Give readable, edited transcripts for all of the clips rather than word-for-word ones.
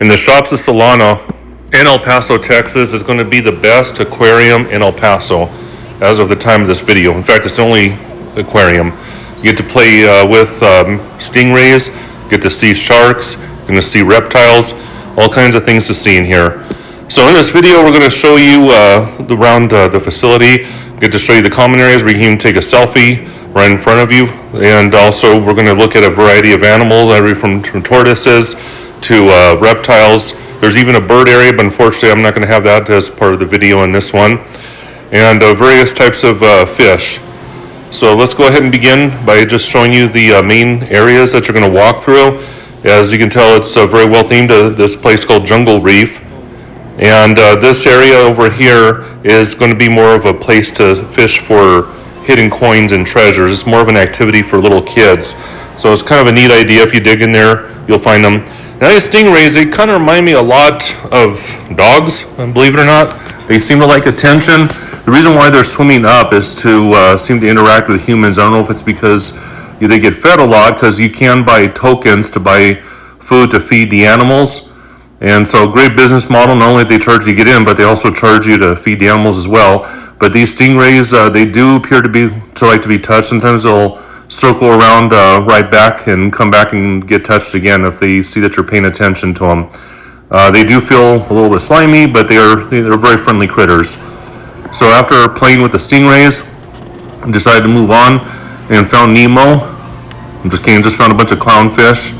And the shops of Solana in El Paso, Texas is going to be the best aquarium in El Paso as of the time of this video. In fact, it's the only aquarium. You get to play with stingrays, get to see sharks, going to see reptiles, all kinds of things to see in here. So in this video, we're going to show you around the facility, get to show you the common areas where you can even take a selfie right in front of you. And also we're going to look at a variety of animals, everything from tortoises to reptiles. There's even a bird area, but unfortunately I'm not going to have that as part of the video in this one. And various types of fish. So let's go ahead and begin by just showing you the main areas that you're going to walk through. As you can tell, it's very well themed to this place called Jungle Reef. And this area over here is going to be more of a place to fish for hidden coins and treasures. It's more of an activity for little kids. So it's kind of a neat idea. If you dig in there, you'll find them. Now these stingrays, they kind of remind me a lot of dogs, believe it or not. They seem to like attention. The reason why they're swimming up is to seem to interact with humans. I don't know if it's because they get fed a lot, because you can buy tokens to buy food to feed the animals. And so great business model. Not only do they charge you to get in, but they also charge you to feed the animals as well. But these stingrays, they do appear to like to be touched. Sometimes they'll circle around right back and come back and get touched again if they see that you're paying attention to them. They do feel a little bit slimy, but they're very friendly critters. So after playing with the stingrays, I decided to move on and found Nemo. Just found a bunch of clownfish.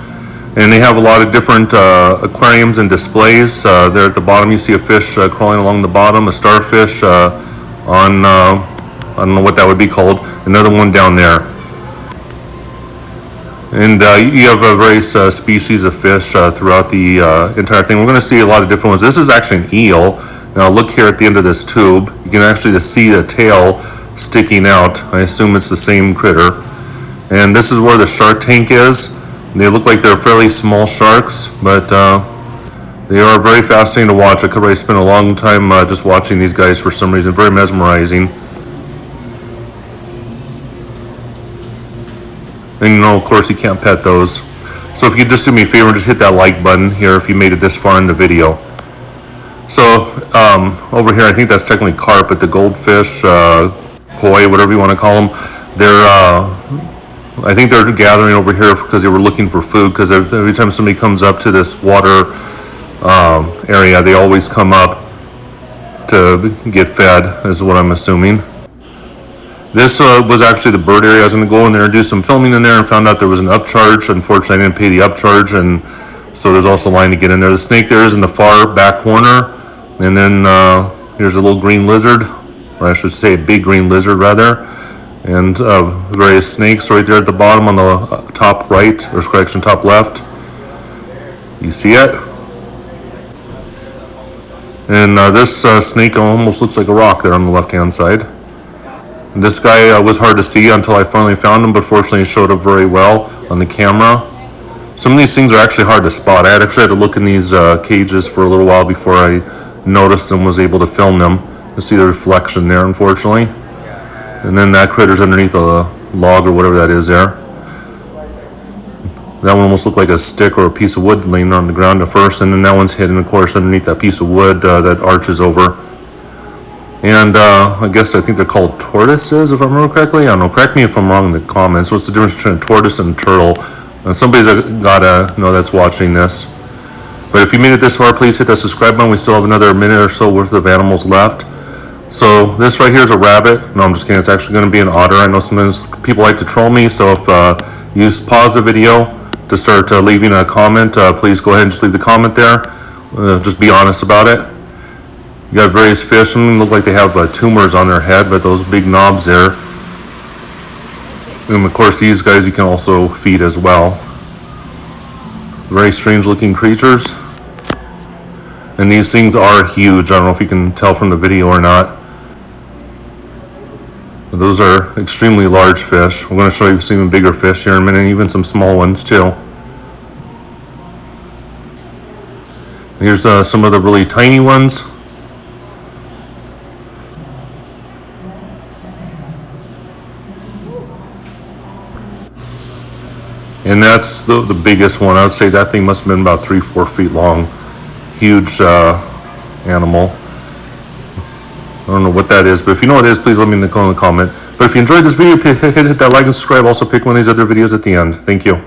And they have a lot of different aquariums and displays. There at the bottom you see a fish crawling along the bottom, a starfish on, I don't know what that would be called, another one down there. And you have various species of fish throughout the entire thing. We're going to see a lot of different ones. This is actually an eel. Now look here at the end of this tube. You can actually just see the tail sticking out. I assume it's the same critter. And this is where the shark tank is. They look like they're fairly small sharks, but they are very fascinating to watch. I could probably spend a long time just watching these guys for some reason. Very mesmerizing. And of course you can't pet those. So if you could just do me a favor and just hit that like button here if you made it this far in the video. So over here, I think that's technically carp, but the goldfish, koi, whatever you want to call them, they're I think they're gathering over here because they were looking for food, because every time somebody comes up to this water area, they always come up to get fed, is what I'm assuming. This was actually the bird area. I was going to go in there and do some filming in there and found out there was an upcharge. Unfortunately, I didn't pay the upcharge, and so there's also a line to get in there. The snake there is in the far back corner, and then here's a little green lizard, or I should say a big green lizard rather. And various snakes right there at the bottom on the top right, or correction, top left. You see it? And this snake almost looks like a rock there on the left-hand side. And this guy was hard to see until I finally found him, but fortunately he showed up very well on the camera. Some of these things are actually hard to spot. I actually had to look in these cages for a little while before I noticed them, was able to film them. You see the reflection there, unfortunately. And then that critter's underneath a log or whatever that is there. That one almost looked like a stick or a piece of wood laying on the ground at first, and then that one's hidden, of course, underneath that piece of wood that arches over. And I think they're called tortoises, if I remember correctly. I don't know, correct me if I'm wrong in the comments. What's the difference between a tortoise and a turtle? And somebody's gotta know that's watching this. But if you made it this far, please hit that subscribe button. We still have another minute or so worth of animals left. So this right here is a rabbit. No, I'm just kidding. It's actually going to be an otter. I know sometimes people like to troll me, so if you just pause the video to start leaving a comment, please go ahead and just leave the comment there. Just be honest about it. You got various fish. Some of them look like they have tumors on their head, but those big knobs there. And of course these guys you can also feed as well. Very strange looking creatures. And these things are huge. I don't know if you can tell from the video or not. Those are extremely large fish. We're going to show you some even bigger fish here in a minute, and even some small ones too. Here's some of the really tiny ones. And that's the biggest one. I would say that thing must have been about 3-4 feet long. huge animal. I don't know what that is, but if you know what it is, please let me know in the comment. But if you enjoyed this video, hit that like and subscribe. Also pick one of these other videos at the end. Thank you.